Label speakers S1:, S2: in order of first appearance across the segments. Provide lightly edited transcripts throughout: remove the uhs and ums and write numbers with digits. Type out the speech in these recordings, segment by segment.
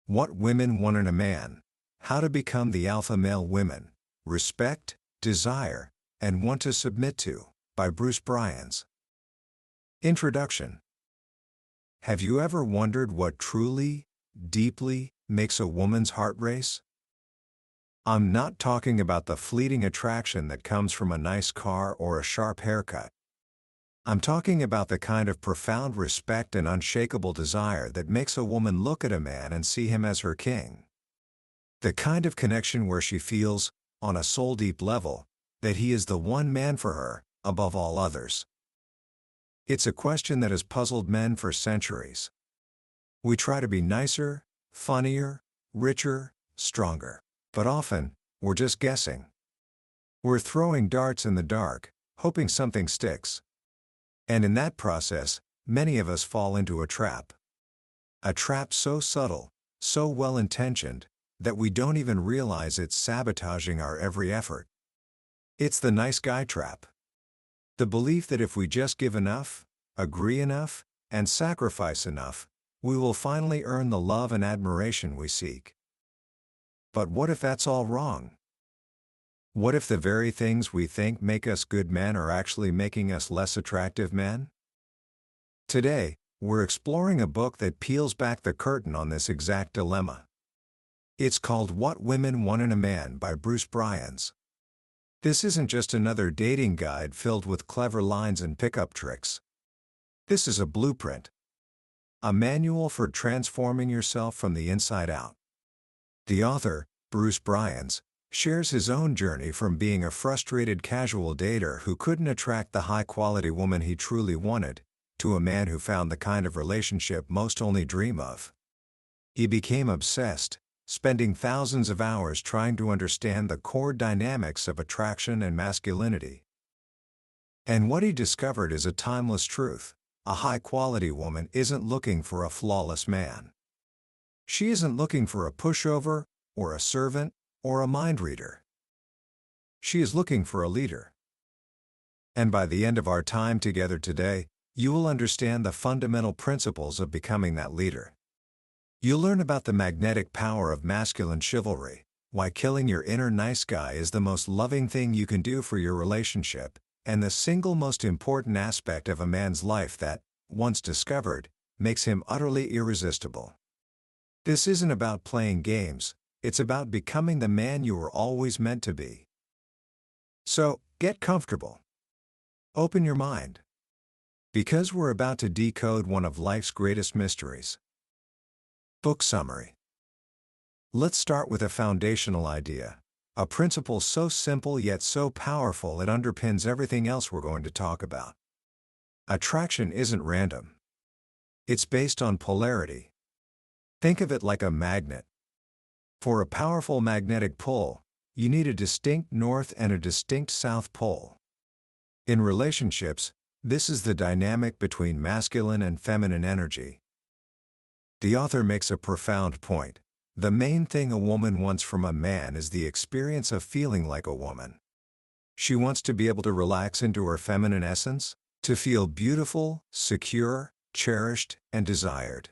S1: What Women Want in a Man. How to Become the Alpha Male Women Respect, Desire, and Want to Submit to, by Bruce Bryans. Introduction. Have you ever wondered what truly, deeply, makes a woman's heart race? I'm not talking about the fleeting attraction that comes from a nice car or a sharp haircut. I'm talking about the kind of profound respect and unshakable desire that makes a woman look at a man and see him as her king. The kind of connection where she feels, on a soul-deep level, that he is the one man for her, above all others. It's a question that has puzzled men for centuries. We try to be nicer, funnier, richer, stronger. But often, we're just guessing. We're throwing darts in the dark, hoping something sticks. And in that process, many of us fall into a trap. A trap so subtle, so well-intentioned, that we don't even realize it's sabotaging our every effort. It's the nice guy trap. The belief that if we just give enough, agree enough, and sacrifice enough, we will finally earn the love and admiration we seek. But what if that's all wrong? What if the very things we think make us good men are actually making us less attractive men? Today, we're exploring a book that peels back the curtain on this exact dilemma. It's called What Women Want in a Man by Bruce Bryans. This isn't just another dating guide filled with clever lines and pickup tricks. This is a blueprint. A manual for transforming yourself from the inside out. The author, Bruce Bryans, shares his own journey from being a frustrated casual dater who couldn't attract the high-quality woman he truly wanted, to a man who found the kind of relationship most only dream of. He became obsessed, spending thousands of hours trying to understand the core dynamics of attraction and masculinity. And what he discovered is a timeless truth: a high-quality woman isn't looking for a flawless man. She isn't looking for a pushover, or a servant, or a mind reader. She is looking for a leader. And by the end of our time together today, you will understand the fundamental principles of becoming that leader. You'll learn about the magnetic power of masculine chivalry, why killing your inner nice guy is the most loving thing you can do for your relationship, and the single most important aspect of a man's life that, once discovered, makes him utterly irresistible. This isn't about playing games, it's about becoming the man you were always meant to be. So, get comfortable. Open your mind. Because we're about to decode one of life's greatest mysteries. Book summary. Let's start with a foundational idea, a principle so simple yet so powerful it underpins everything else we're going to talk about. Attraction isn't random. It's based on polarity. Think of it like a magnet. For a powerful magnetic pull, you need a distinct north and a distinct south pole. In relationships, this is the dynamic between masculine and feminine energy. The author makes a profound point. The main thing a woman wants from a man is the experience of feeling like a woman. She wants to be able to relax into her feminine essence, to feel beautiful, secure, cherished, and desired.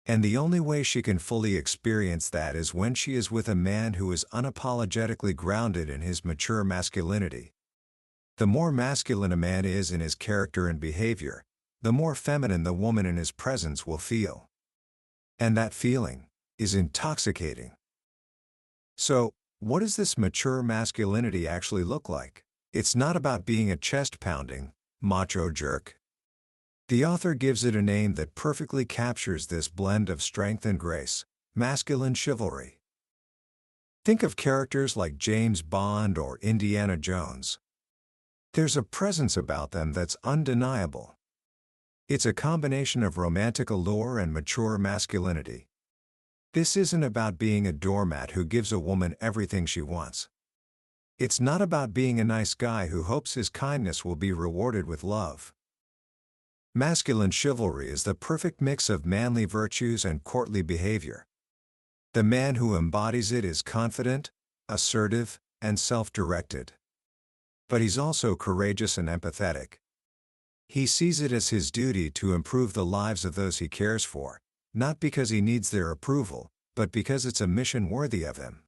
S1: And the only way she can fully experience that is when she is with a man who is unapologetically grounded in his mature masculinity. The more masculine a man is in his character and behavior, the more feminine the woman in his presence will feel. And that feeling is intoxicating. So, what does this mature masculinity actually look like? It's not about being a chest-pounding, macho jerk. The author gives it a name that perfectly captures this blend of strength and grace: masculine chivalry. Think of characters like James Bond or Indiana Jones. There's a presence about them that's undeniable. It's a combination of romantic allure and mature masculinity. This isn't about being a doormat who gives a woman everything she wants. It's not about being a nice guy who hopes his kindness will be rewarded with love. Masculine chivalry is the perfect mix of manly virtues and courtly behavior. The man who embodies it is confident, assertive, and self-directed. But he's also courageous and empathetic. He sees it as his duty to improve the lives of those he cares for, not because he needs their approval, but because it's a mission worthy of him.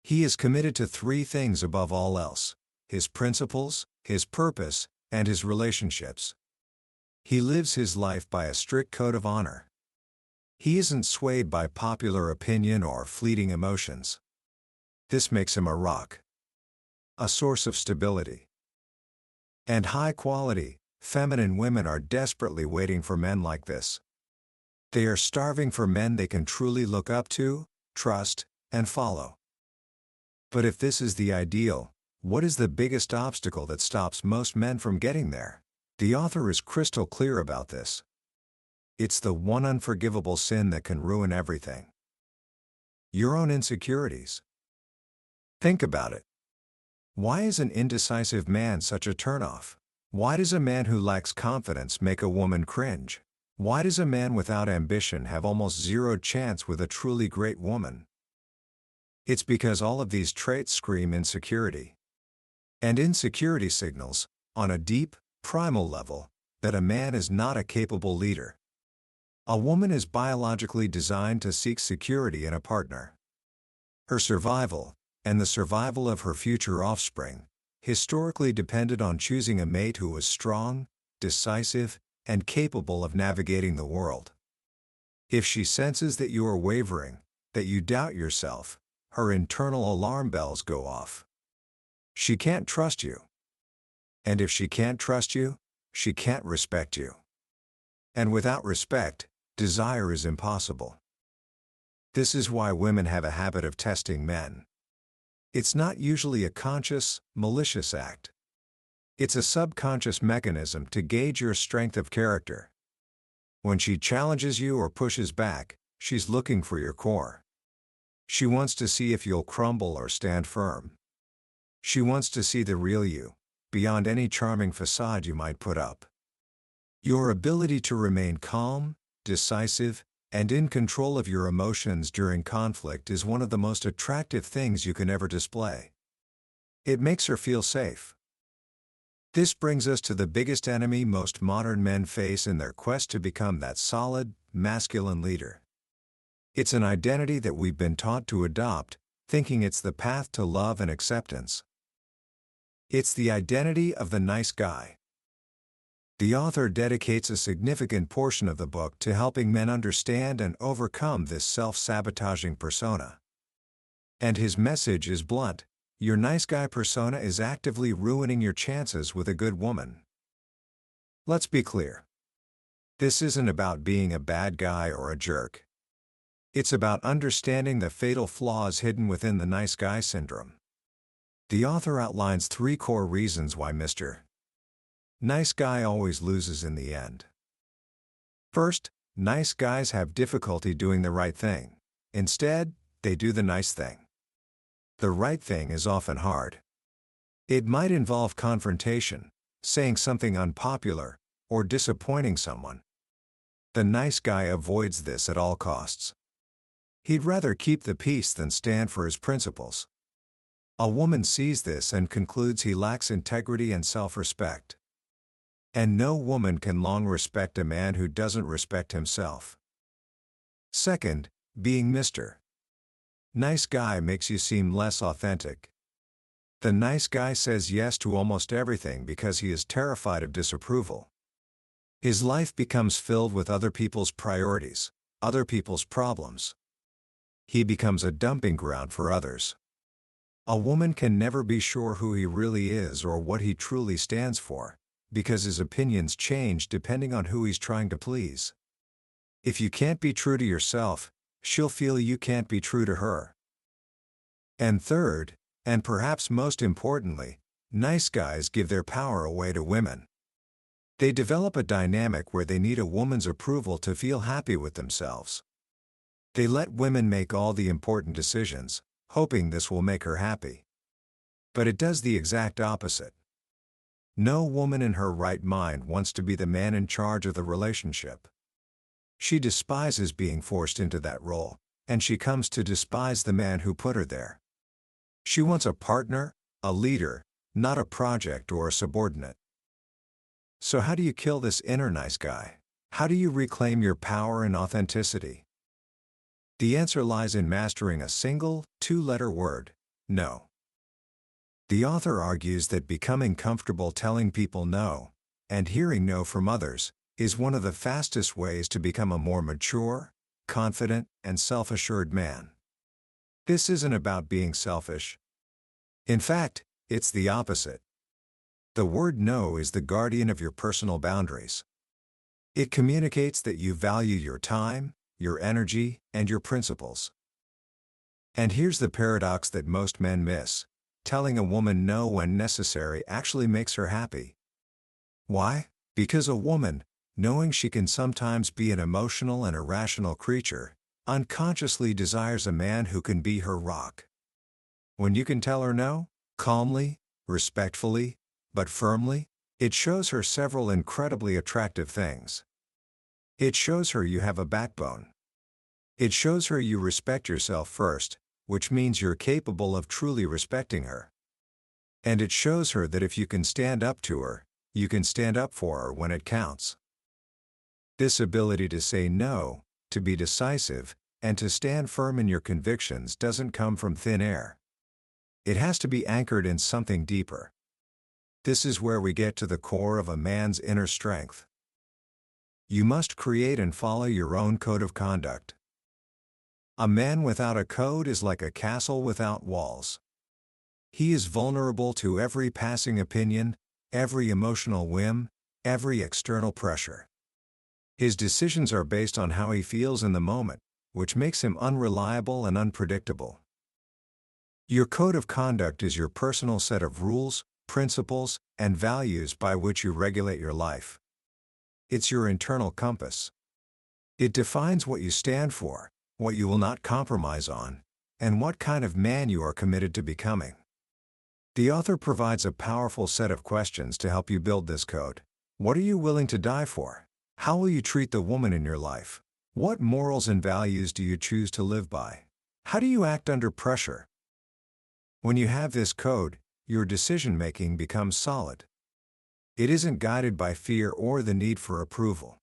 S1: He is committed to three things above all else: his principles, his purpose, and his relationships. He lives his life by a strict code of honor. He isn't swayed by popular opinion or fleeting emotions. This makes him a rock, a source of stability. And high-quality, feminine women are desperately waiting for men like this. They are starving for men they can truly look up to, trust, and follow. But if this is the ideal, what is the biggest obstacle that stops most men from getting there? The author is crystal clear about this. It's the one unforgivable sin that can ruin everything: your own insecurities. Think about it. Why is an indecisive man such a turnoff? Why does a man who lacks confidence make a woman cringe? Why does a man without ambition have almost zero chance with a truly great woman? It's because all of these traits scream insecurity. And insecurity signals, on a deep, primal level, that a man is not a capable leader. A woman is biologically designed to seek security in a partner. Her survival, and the survival of her future offspring, historically depended on choosing a mate who was strong, decisive, and capable of navigating the world. If she senses that you are wavering, that you doubt yourself, her internal alarm bells go off. She can't trust you. And if she can't trust you, she can't respect you. And without respect, desire is impossible. This is why women have a habit of testing men. It's not usually a conscious, malicious act. It's a subconscious mechanism to gauge your strength of character. When she challenges you or pushes back, she's looking for your core. She wants to see if you'll crumble or stand firm. She wants to see the real you, beyond any charming facade you might put up. Your ability to remain calm, decisive, and in control of your emotions during conflict is one of the most attractive things you can ever display. It makes her feel safe. This brings us to the biggest enemy most modern men face in their quest to become that solid, masculine leader. It's an identity that we've been taught to adopt, thinking it's the path to love and acceptance. It's the identity of the nice guy. The author dedicates a significant portion of the book to helping men understand and overcome this self-sabotaging persona. And his message is blunt: your nice guy persona is actively ruining your chances with a good woman. Let's be clear. This isn't about being a bad guy or a jerk. It's about understanding the fatal flaws hidden within the nice guy syndrome. The author outlines 3 core reasons why Mr. Nice Guy always loses in the end. First, nice guys have difficulty doing the right thing. Instead, they do the nice thing. The right thing is often hard. It might involve confrontation, saying something unpopular, or disappointing someone. The nice guy avoids this at all costs. He'd rather keep the peace than stand for his principles. A woman sees this and concludes he lacks integrity and self-respect. And no woman can long respect a man who doesn't respect himself. Second, being Mr. Nice Guy makes you seem less authentic. The nice guy says yes to almost everything because he is terrified of disapproval. His life becomes filled with other people's priorities, other people's problems. He becomes a dumping ground for others. A woman can never be sure who he really is or what he truly stands for, because his opinions change depending on who he's trying to please. If you can't be true to yourself, she'll feel you can't be true to her. And third, and perhaps most importantly, nice guys give their power away to women. They develop a dynamic where they need a woman's approval to feel happy with themselves. They let women make all the important decisions, hoping this will make her happy. But it does the exact opposite. No woman in her right mind wants to be the man in charge of the relationship. She despises being forced into that role, and she comes to despise the man who put her there. She wants a partner, a leader, not a project or a subordinate. So how do you kill this inner nice guy? How do you reclaim your power and authenticity? The answer lies in mastering a single, two-letter word: no. The author argues that becoming comfortable telling people no, and hearing no from others, is one of the fastest ways to become a more mature, confident, and self-assured man. This isn't about being selfish. In fact, it's the opposite. The word no is the guardian of your personal boundaries. It communicates that you value your time, your energy, and your principles. And here's the paradox that most men miss: telling a woman no when necessary actually makes her happy. Why? Because a woman, knowing she can sometimes be an emotional and irrational creature, unconsciously desires a man who can be her rock. When you can tell her no, calmly, respectfully, but firmly, it shows her several incredibly attractive things. It shows her you have a backbone. It shows her you respect yourself first, which means you're capable of truly respecting her. And it shows her that if you can stand up to her, you can stand up for her when it counts. This ability to say no, to be decisive, and to stand firm in your convictions doesn't come from thin air. It has to be anchored in something deeper. This is where we get to the core of a man's inner strength. You must create and follow your own code of conduct. A man without a code is like a castle without walls. He is vulnerable to every passing opinion, every emotional whim, every external pressure. His decisions are based on how he feels in the moment, which makes him unreliable and unpredictable. Your code of conduct is your personal set of rules, principles, and values by which you regulate your life. It's your internal compass. It defines what you stand for, what you will not compromise on, and what kind of man you are committed to becoming. The author provides a powerful set of questions to help you build this code. What are you willing to die for? How will you treat the woman in your life? What morals and values do you choose to live by? How do you act under pressure? When you have this code, your decision-making becomes solid. It isn't guided by fear or the need for approval.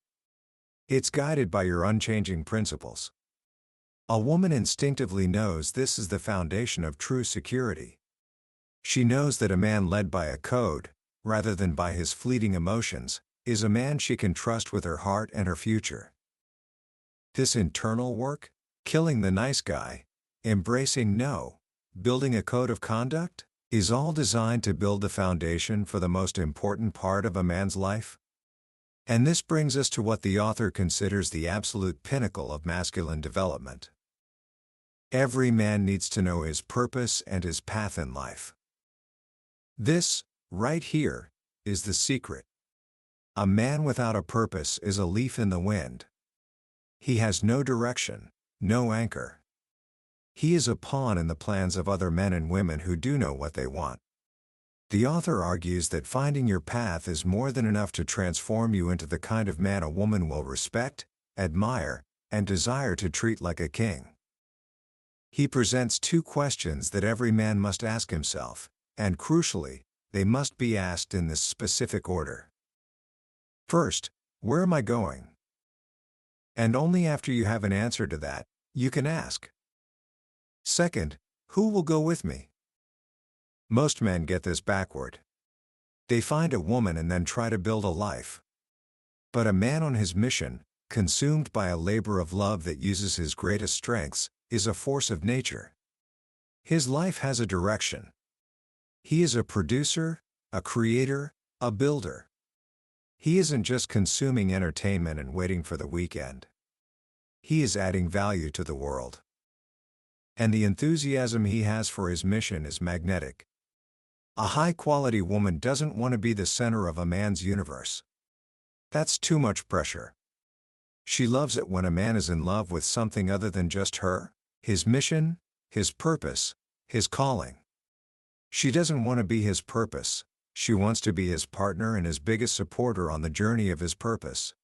S1: It's guided by your unchanging principles. A woman instinctively knows this is the foundation of true security. She knows that a man led by a code, rather than by his fleeting emotions, is a man she can trust with her heart and her future. This internal work, killing the nice guy, embracing no, building a code of conduct, is all designed to build the foundation for the most important part of a man's life. And this brings us to what the author considers the absolute pinnacle of masculine development. Every man needs to know his purpose and his path in life. This, right here, is the secret. A man without a purpose is a leaf in the wind. He has no direction, no anchor. He is a pawn in the plans of other men and women who do know what they want. The author argues that finding your path is more than enough to transform you into the kind of man a woman will respect, admire, and desire to treat like a king. He presents two questions that every man must ask himself, and crucially, they must be asked in this specific order. First, where am I going? And only after you have an answer to that, you can ask. Second, who will go with me? Most men get this backward. They find a woman and then try to build a life. But a man on his mission, consumed by a labor of love that uses his greatest strengths, is a force of nature. His life has a direction. He is a producer, a creator, a builder. He isn't just consuming entertainment and waiting for the weekend. He is adding value to the world. And the enthusiasm he has for his mission is magnetic. A high-quality woman doesn't want to be the center of a man's universe. That's too much pressure. She loves it when a man is in love with something other than just her, his mission, his purpose, his calling. She doesn't want to be his purpose. She wants to be his partner and his biggest supporter on the journey of his purpose.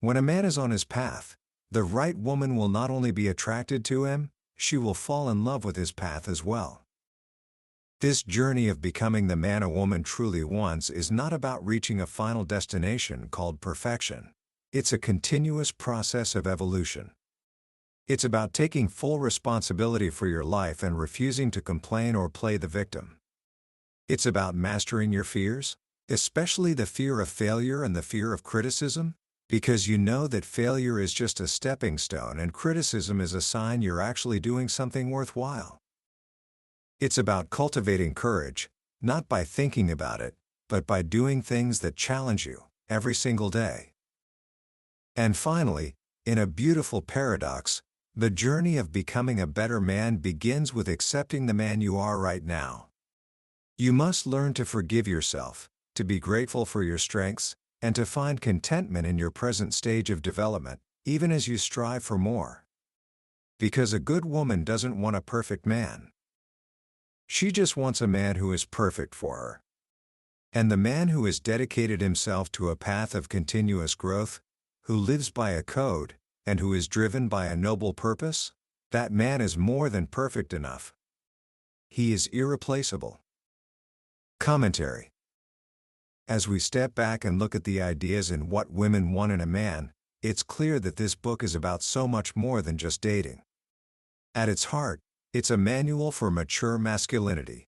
S1: When a man is on his path, the right woman will not only be attracted to him, she will fall in love with his path as well. This journey of becoming the man a woman truly wants is not about reaching a final destination called perfection. It's a continuous process of evolution. It's about taking full responsibility for your life and refusing to complain or play the victim. It's about mastering your fears, especially the fear of failure and the fear of criticism, because you know that failure is just a stepping stone and criticism is a sign you're actually doing something worthwhile. It's about cultivating courage, not by thinking about it, but by doing things that challenge you, every single day. And finally, in a beautiful paradox, the journey of becoming a better man begins with accepting the man you are right now. You must learn to forgive yourself, to be grateful for your strengths, and to find contentment in your present stage of development, even as you strive for more. Because a good woman doesn't want a perfect man. She just wants a man who is perfect for her. And the man who has dedicated himself to a path of continuous growth, who lives by a code, and who is driven by a noble purpose, that man is more than perfect enough. He is irreplaceable. Commentary. As we step back and look at the ideas in What Women Want in a Man, it's clear that this book is about so much more than just dating. At its heart, it's a manual for mature masculinity.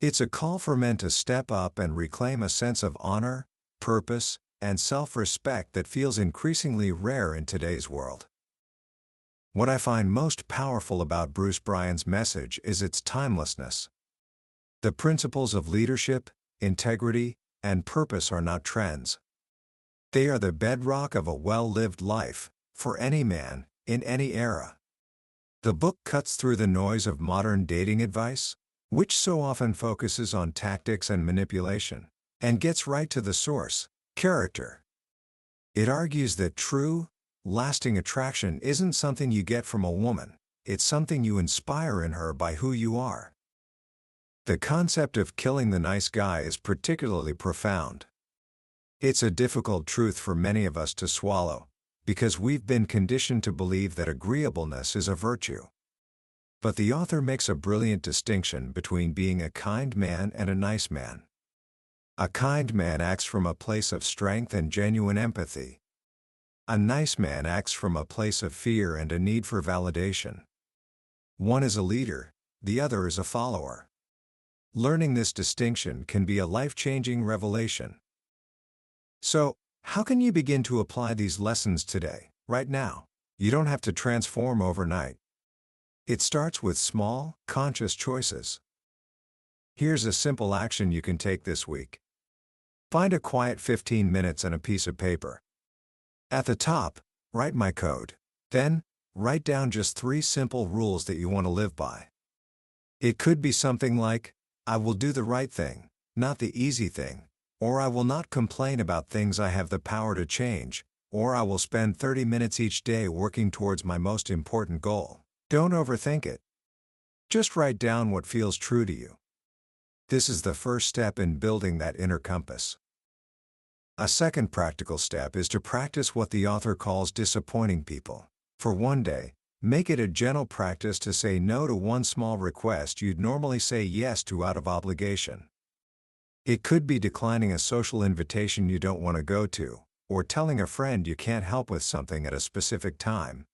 S1: It's a call for men to step up and reclaim a sense of honor, purpose, and self-respect that feels increasingly rare in today's world. What I find most powerful about Bruce Bryans' message is its timelessness. The principles of leadership, integrity, and purpose are not trends. They are the bedrock of a well-lived life, for any man, in any era. The book cuts through the noise of modern dating advice, which so often focuses on tactics and manipulation, and gets right to the source: character. It argues that true, lasting attraction isn't something you get from a woman, it's something you inspire in her by who you are. The concept of killing the nice guy is particularly profound. It's a difficult truth for many of us to swallow, because we've been conditioned to believe that agreeableness is a virtue. But the author makes a brilliant distinction between being a kind man and a nice man. A kind man acts from a place of strength and genuine empathy. A nice man acts from a place of fear and a need for validation. One is a leader, the other is a follower. Learning this distinction can be a life-changing revelation. So, how can you begin to apply these lessons today, right now? You don't have to transform overnight. It starts with small, conscious choices. Here's a simple action you can take this week. Find a quiet 15 minutes and a piece of paper. At the top, write my code. Then, write down just 3 simple rules that you want to live by. It could be something like, I will do the right thing, not the easy thing, or I will not complain about things I have the power to change, or I will spend 30 minutes each day working towards my most important goal. Don't overthink it. Just write down what feels true to you. This is the first step in building that inner compass. A second practical step is to practice what the author calls disappointing people. For one day, make it a gentle practice to say no to one small request you'd normally say yes to out of obligation. It could be declining a social invitation you don't want to go to, or telling a friend you can't help with something at a specific time.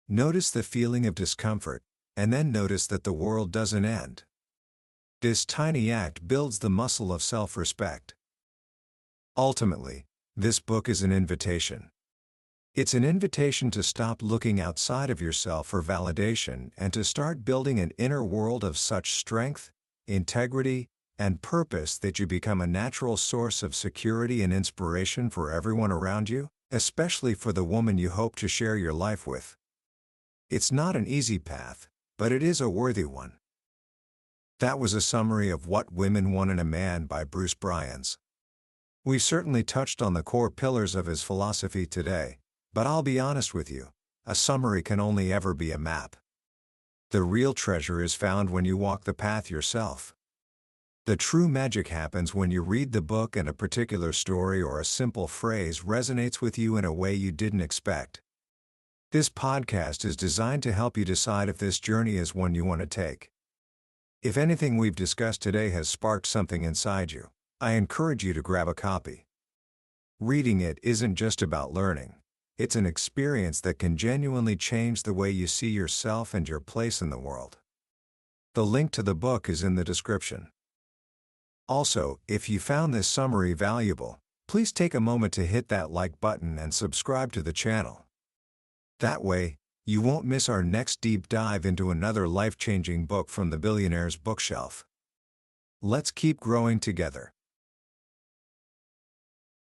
S1: Notice the feeling of discomfort, and then notice that the world doesn't end. This tiny act builds the muscle of self-respect. Ultimately, this book is an invitation. It's an invitation to stop looking outside of yourself for validation and to start building an inner world of such strength, integrity, and purpose that you become a natural source of security and inspiration for everyone around you, especially for the woman you hope to share your life with. It's not an easy path, but it is a worthy one. That was a summary of What Women Want in a Man by Bruce Bryans. We certainly touched on the core pillars of his philosophy today, but I'll be honest with you, a summary can only ever be a map. The real treasure is found when you walk the path yourself. The true magic happens when you read the book and a particular story or a simple phrase resonates with you in a way you didn't expect. This podcast is designed to help you decide if this journey is one you want to take. If anything we've discussed today has sparked something inside you, I encourage you to grab a copy. Reading it isn't just about learning. It's an experience that can genuinely change the way you see yourself and your place in the world. The link to the book is in the description. Also, if you found this summary valuable, please take a moment to hit that like button and subscribe to the channel. That way, you won't miss our next deep dive into another life-changing book from the billionaire's bookshelf. Let's keep growing together.